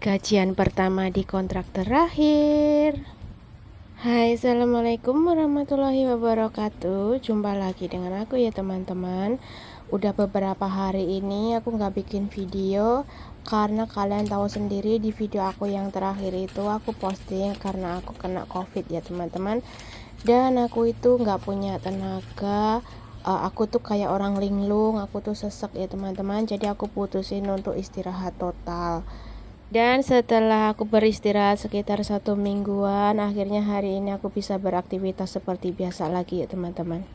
Gajian pertama di kontrak terakhir. Hai, assalamualaikum warahmatullahi wabarakatuh. Jumpa lagi dengan aku ya teman-teman. Udah beberapa hari ini aku nggak bikin video karena kalian tahu sendiri di video aku yang terakhir itu aku posting karena aku kena covid ya teman-teman. Dan aku itu nggak punya tenaga. Aku tuh kayak orang linglung, aku tuh sesek ya teman-teman. Jadi aku putusin untuk istirahat total. Dan setelah aku beristirahat sekitar 1 mingguan, akhirnya hari ini aku bisa beraktivitas seperti biasa lagi ya teman-teman.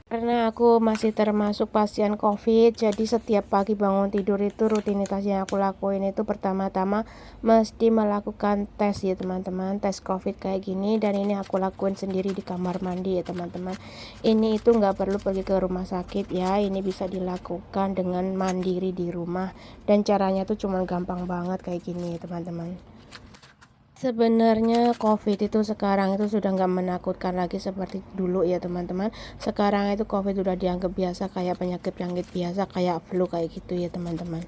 Karena aku masih termasuk pasien COVID, jadi setiap pagi bangun tidur itu rutinitas yang aku lakuin itu pertama-tama mesti melakukan tes ya teman-teman, tes COVID kayak gini, dan ini aku lakuin sendiri di kamar mandi ya teman-teman. Ini itu nggak perlu pergi ke rumah sakit ya, ini bisa dilakukan dengan mandiri di rumah, dan caranya tuh cuma gampang banget kayak gini ya teman-teman. Sebenarnya COVID itu sekarang itu sudah nggak menakutkan lagi seperti dulu ya teman-teman. Sekarang itu COVID sudah dianggap biasa, kayak penyakit biasa, kayak flu kayak gitu ya teman-teman.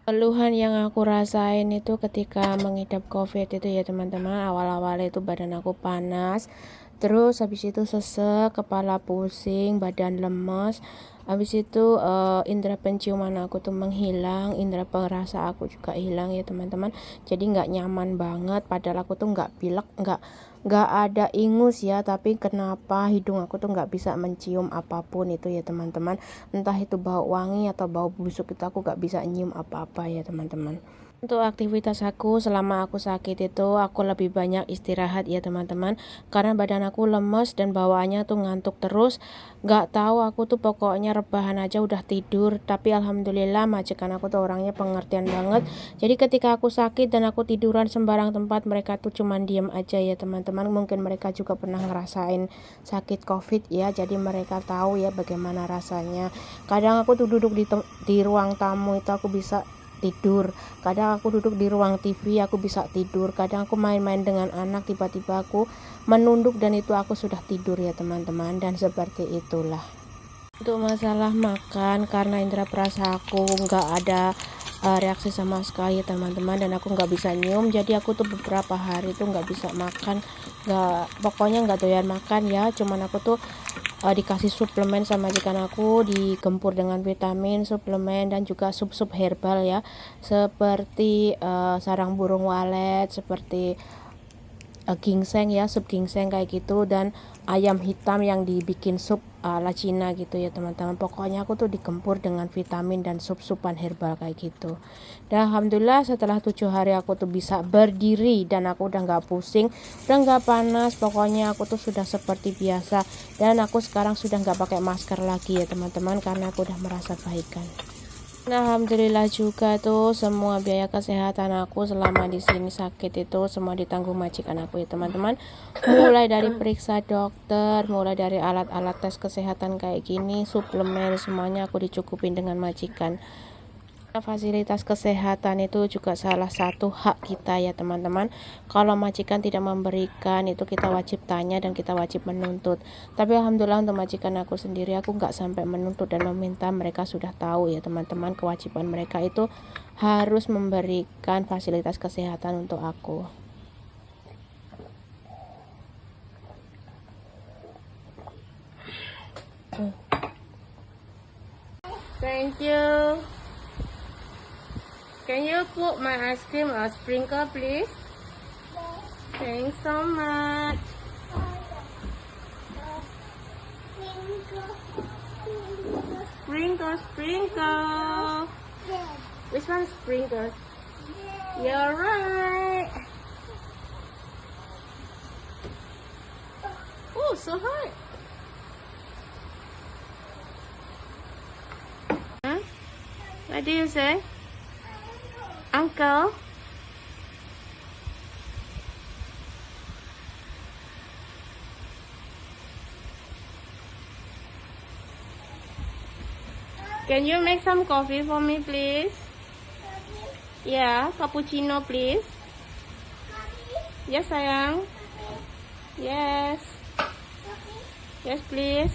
Keluhan yang aku rasain itu ketika mengidap COVID itu ya teman-teman, awal-awal itu badan aku panas, terus habis itu sesek, kepala pusing, badan lemes. Habis itu indera penciuman aku tuh menghilang, indera perasa aku juga hilang ya teman-teman. Jadi nggak nyaman banget, padahal aku tuh nggak pilek, nggak ada ingus ya, tapi kenapa hidung aku tuh nggak bisa mencium apapun itu ya teman-teman. Entah itu bau wangi atau bau busuk, itu aku nggak bisa nyium apa-apa ya teman-teman. Untuk aktivitas aku selama aku sakit itu aku lebih banyak istirahat ya teman-teman, karena badan aku lemes dan bawaannya tuh ngantuk terus. Gak tahu aku tuh pokoknya rebahan aja udah tidur. Tapi alhamdulillah majikan aku tuh orangnya pengertian banget. Jadi ketika aku sakit dan aku tiduran sembarang tempat, mereka tuh cuman diem aja ya teman-teman. Mungkin mereka juga pernah ngerasain sakit COVID ya, jadi mereka tahu ya bagaimana rasanya. Kadang aku tuh duduk di ruang tamu itu aku bisa tidur, kadang aku duduk di ruang TV aku bisa tidur, kadang aku main-main dengan anak tiba-tiba aku menunduk dan itu aku sudah tidur ya teman-teman. Dan seperti itulah. Untuk masalah makan, karena indera perasa aku nggak ada reaksi sama sekali teman-teman, dan aku nggak bisa nyium, jadi aku tuh beberapa hari tuh nggak bisa makan, pokoknya nggak doyan makan ya. Cuman aku tuh dikasih suplemen sama majikan aku, digempur dengan vitamin, suplemen, dan juga sup-sup herbal ya, seperti sarang burung walet, seperti ginseng ya, sup ginseng kayak gitu, dan ayam hitam yang dibikin sup ala Cina gitu ya teman-teman. Pokoknya aku tuh digempur dengan vitamin dan sup-supan herbal kayak gitu. Dan alhamdulillah setelah 7 hari aku tuh bisa berdiri dan aku udah nggak pusing, udah nggak panas, pokoknya aku tuh sudah seperti biasa. Dan aku sekarang sudah nggak pakai masker lagi ya teman-teman, karena aku udah merasa baikan. Nah, alhamdulillah juga tuh semua biaya kesehatan aku selama di sini sakit itu semua ditanggung majikan aku ya teman-teman. Mulai dari periksa dokter, mulai dari alat-alat tes kesehatan kayak gini, suplemen, semuanya aku dicukupin dengan majikan. Fasilitas kesehatan itu juga salah satu hak kita ya teman-teman. Kalau majikan tidak memberikan itu kita wajib tanya dan kita wajib menuntut. Tapi alhamdulillah untuk majikan aku sendiri aku nggak sampai menuntut dan meminta, mereka sudah tahu ya teman-teman, kewajiban mereka itu harus memberikan fasilitas kesehatan untuk aku. Thank you. Can you put my ice cream or sprinkle, please? Thanks so much. Sprinkle, sprinkle. Which one sprinkles? You're right. Oh, so hot. Huh? What do you say? Uncle? Can you make some coffee for me, please? Yeah, cappuccino, please. Yes, sayang. Yes. Yes, please.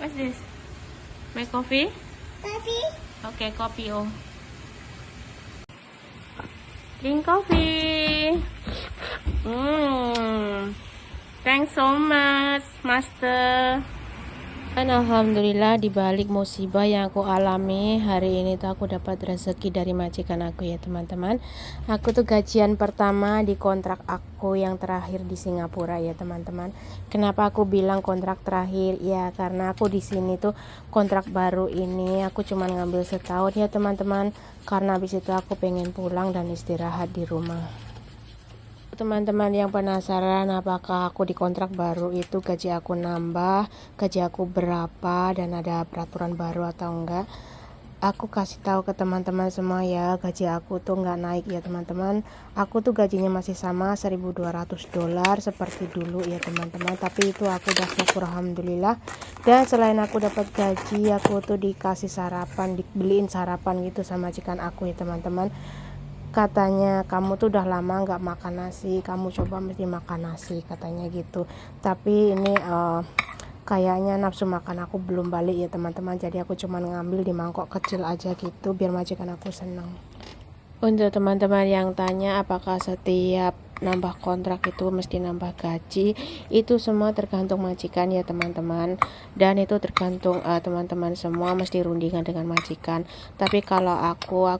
What's this? Make coffee? Coffee. Okay, coffee. Oh. Drink coffee. Thanks so much, Master. Dan alhamdulillah di balik musibah yang aku alami hari ini tuh aku dapat rezeki dari majikan aku ya teman-teman. Aku tuh gajian pertama di kontrak aku yang terakhir di Singapura ya teman-teman. Kenapa aku bilang kontrak terakhir? Ya karena aku di sini tuh kontrak baru ini aku cuma ngambil setahun ya teman-teman. Karena habis itu aku pengen pulang dan istirahat di rumah. Teman-teman yang penasaran apakah aku di kontrak baru itu gaji aku nambah, gaji aku berapa, dan ada peraturan baru atau enggak, aku kasih tahu ke teman-teman semua ya, gaji aku tuh nggak naik ya teman-teman. Aku tuh gajinya masih sama $1.200 seperti dulu ya teman-teman, tapi itu aku udah syukur alhamdulillah. Dan selain aku dapat gaji, aku tuh dikasih sarapan, dibeliin sarapan gitu sama majikan aku ya teman-teman. Katanya kamu tuh udah lama nggak makan nasi, kamu coba mesti makan nasi katanya gitu. Tapi ini kayaknya nafsu makan aku belum balik ya teman-teman, jadi aku cuma ngambil di mangkok kecil aja gitu biar majikan aku seneng. Untuk teman-teman yang tanya apakah setiap nambah kontrak itu mesti nambah gaji, itu semua tergantung majikan ya teman-teman, dan itu tergantung teman-teman semua mesti rundingan dengan majikan. Tapi kalau aku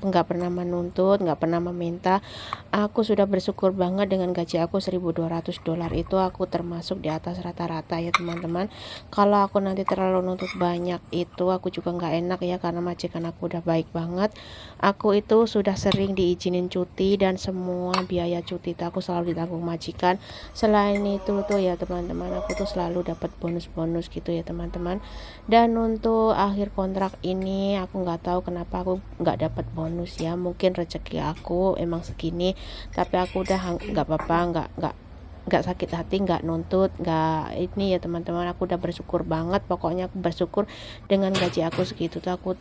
nggak pernah menuntut, nggak pernah meminta. Aku sudah bersyukur banget dengan gaji aku $1.200 itu aku termasuk di atas rata-rata ya teman-teman. Kalau aku nanti terlalu nuntut banyak itu aku juga nggak enak ya, karena majikan aku udah baik banget. Aku itu sudah sering diizinin cuti dan semua biaya cuti itu aku selalu ditanggung majikan. Selain itu tuh ya teman-teman, aku tuh selalu dapat bonus-bonus gitu ya teman-teman. Dan untuk akhir kontrak ini aku nggak tahu kenapa aku nggak dapat bonus ya, mungkin rezeki aku emang segini. Tapi aku udah nggak apa-apa, nggak sakit hati, nggak nuntut, nggak ini ya teman-teman. Aku udah bersyukur banget, pokoknya aku bersyukur dengan gaji aku segitu tuh aku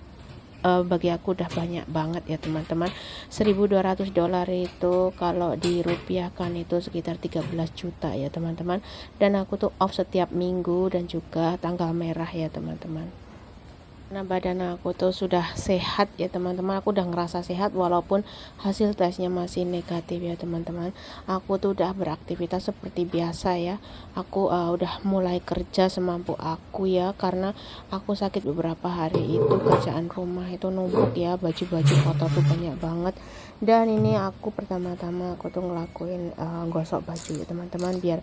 bagi aku udah banyak banget ya teman-teman. $1.200 itu kalau dirupiahkan itu sekitar 13 juta ya teman-teman. Dan aku tuh off setiap minggu dan juga tanggal merah ya teman-teman. Nah badan aku tuh sudah sehat ya teman-teman, aku udah ngerasa sehat walaupun hasil tesnya masih negatif ya teman-teman. Aku tuh udah beraktivitas seperti biasa ya. Aku udah mulai kerja semampu aku ya, karena aku sakit beberapa hari itu kerjaan rumah itu numpuk ya, baju-baju kotor tuh banyak banget. Dan ini aku pertama-tama aku tuh ngelakuin gosok baju ya teman-teman, biar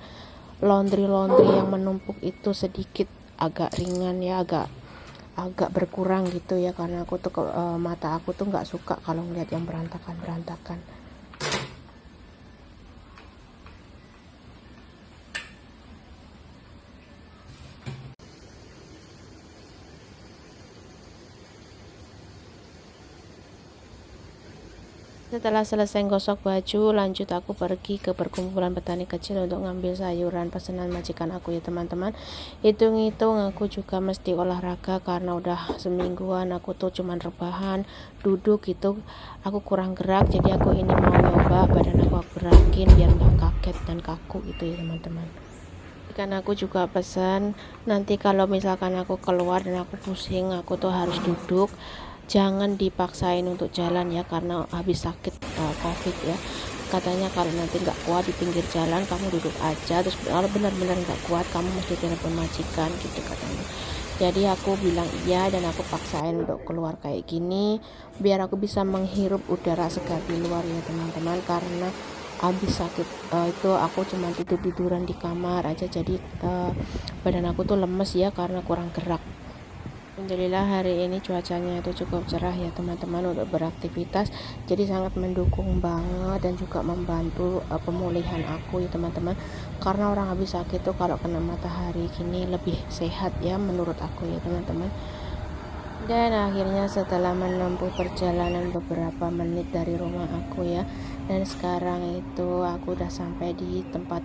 laundry yang menumpuk itu sedikit agak ringan ya, agak berkurang gitu ya, karena aku tuh mata aku tuh nggak suka kalau ngeliat yang berantakan. Setelah selesai gosok baju, lanjut aku pergi ke perkumpulan petani kecil untuk ngambil sayuran pesanan majikan aku ya teman-teman. Hitung-hitung aku juga mesti olahraga karena udah semingguan aku tuh cuman rebahan, duduk gitu. Aku kurang gerak, jadi aku ini mau nyoba badan aku gerakin biar nggak kaget dan kaku gitu ya teman-teman. Kan aku juga pesan nanti kalau misalkan aku keluar dan aku pusing, aku tuh harus duduk. Jangan dipaksain untuk jalan ya, karena habis sakit COVID ya. Katanya kalau nanti nggak kuat di pinggir jalan kamu duduk aja, terus kalau benar-benar nggak kuat kamu mesti telepon majikan gitu katanya. Jadi aku bilang iya dan aku paksain untuk keluar kayak gini biar aku bisa menghirup udara segar di luar ya teman-teman. Karena habis sakit itu aku cuma tiduran di kamar aja, jadi badan aku tuh lemes ya karena kurang gerak. Alhamdulillah hari ini cuacanya itu cukup cerah ya teman-teman untuk beraktivitas, jadi sangat mendukung banget dan juga membantu pemulihan aku ya teman-teman. Karena orang habis sakit tuh kalau kena matahari gini lebih sehat ya menurut aku ya teman-teman. Dan akhirnya setelah menempuh perjalanan beberapa menit dari rumah aku ya, dan sekarang itu aku udah sampai di tempat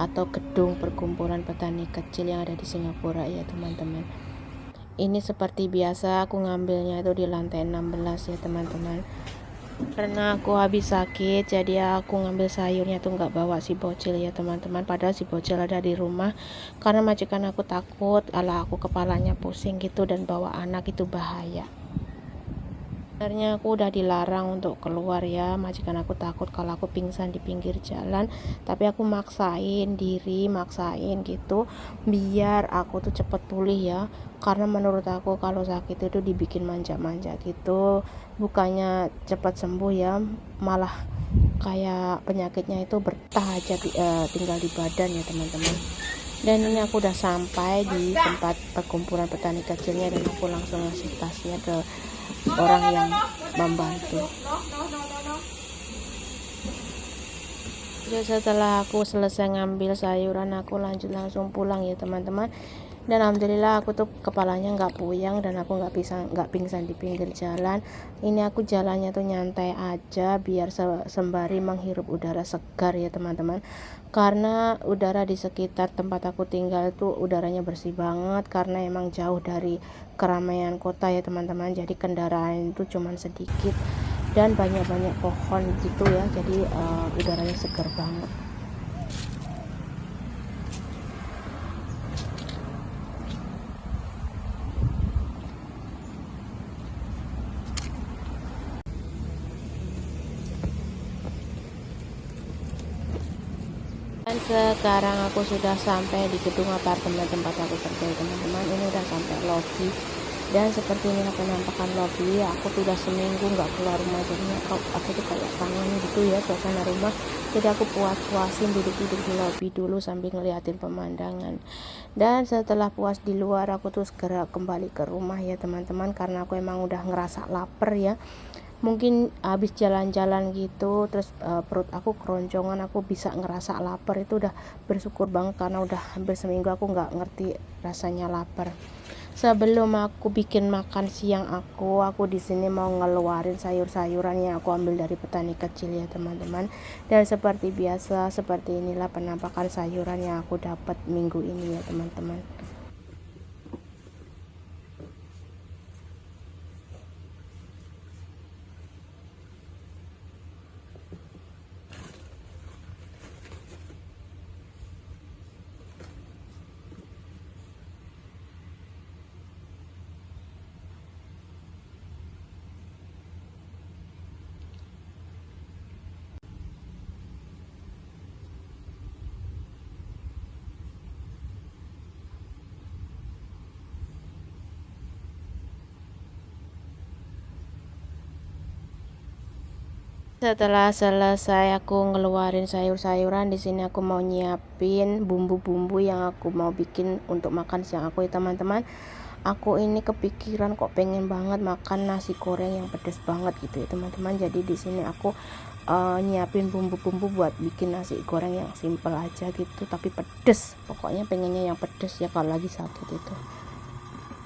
atau gedung perkumpulan petani kecil yang ada di Singapura ya teman-teman. Ini seperti biasa aku ngambilnya itu di lantai 16 ya teman-teman. Karena aku habis sakit, jadi aku ngambil sayurnya tuh nggak bawa si bocil ya teman-teman. Padahal si bocil ada di rumah. Karena majikan aku takut kalau aku kepalanya pusing gitu dan bawa anak itu bahaya. Sebenarnya aku udah dilarang untuk keluar ya, majikan aku takut kalau aku pingsan di pinggir jalan, tapi aku maksain diri, maksain gitu biar aku tuh cepet pulih ya. Karena menurut aku kalau sakit itu dibikin manja-manja gitu, bukannya cepat sembuh ya, malah kayak penyakitnya itu bertah aja tinggal di badan ya teman-teman. Dan ini aku udah sampai di tempat perkumpulan petani kecilnya, dan aku langsung ngasih tasnya ke orang yang membantu. Jadi setelah aku selesai ngambil sayuran, aku lanjut langsung pulang ya teman-teman. Dan alhamdulillah aku tuh kepalanya nggak puyeng dan aku nggak pingsan di pinggir jalan. Ini aku jalannya tuh nyantai aja biar sembari menghirup udara segar ya teman-teman. Karena udara di sekitar tempat aku tinggal tuh udaranya bersih banget, karena emang jauh dari keramaian kota ya teman-teman. Jadi kendaraan itu cuman sedikit dan banyak-banyak pohon gitu ya. Jadi udaranya segar banget. Dan sekarang aku sudah sampai di gedung apartemen tempat aku kerja teman-teman. Ini udah sampai lobby, dan seperti inilah penampakan lobby. Aku tuh udah seminggu nggak keluar rumah, jadinya aku tuh kayak kangen gitu ya suasana rumah. Jadi aku puas-puasin duduk-duduk di lobby dulu sambil ngeliatin pemandangan. Dan setelah puas di luar, aku tuh segera kembali ke rumah ya teman-teman, karena aku emang udah ngerasa lapar ya. Mungkin habis jalan-jalan gitu terus perut aku keroncongan, aku bisa ngerasa lapar, itu udah bersyukur banget karena udah hampir seminggu aku nggak ngerti rasanya lapar. Sebelum aku bikin makan siang, aku di sini mau ngeluarin sayur-sayuran yang aku ambil dari petani kecil ya teman-teman. Dan seperti biasa, seperti inilah penampakan sayuran yang aku dapat minggu ini ya teman-teman. Setelah selesai aku ngeluarin sayur-sayuran, di sini aku mau nyiapin bumbu-bumbu yang aku mau bikin untuk makan siang aku ya teman-teman. Aku ini kepikiran kok pengen banget makan nasi goreng yang pedas banget gitu ya teman-teman. Jadi di sini aku nyiapin bumbu-bumbu buat bikin nasi goreng yang simple aja gitu tapi pedes. Pokoknya pengennya yang pedes ya kalau lagi sakit itu.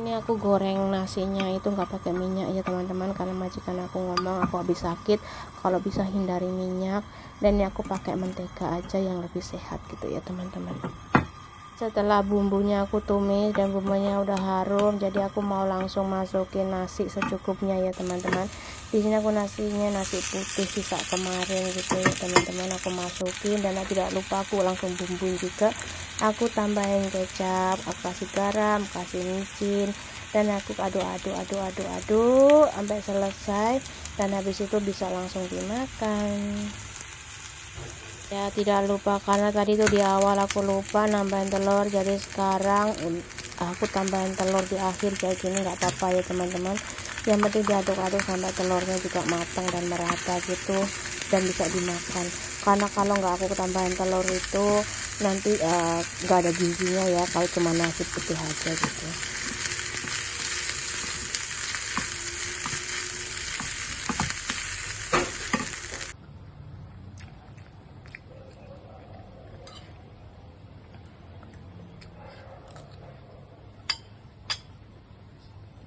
Ini aku goreng nasinya itu nggak pakai minyak ya teman-teman, karena majikan aku ngomong aku habis sakit kalau bisa hindari minyak, dan ini aku pakai mentega aja yang lebih sehat gitu ya teman-teman. Setelah bumbunya aku tumis dan bumbunya udah harum, jadi aku mau langsung masukin nasi secukupnya ya teman-teman. Di sini aku nasinya nasi putih sisa kemarin gitu ya teman-teman, aku masukin, dan tidak lupa aku langsung bumbuin juga. Aku tambahin kecap, aku kasih garam, kasih micin, dan aku aduk sampai selesai, dan habis itu bisa langsung dimakan. Ya tidak lupa, karena tadi tuh di awal aku lupa nambahin telur, jadi sekarang aku tambahin telur di akhir kayak gini, nggak apa-apa ya teman-teman. Yang penting diaduk-aduk sampai telurnya juga matang dan merata gitu dan bisa dimakan. Karena kalau nggak aku tambahin telur itu nanti nggak ada gizinya ya kalau cuma nasi putih aja gitu.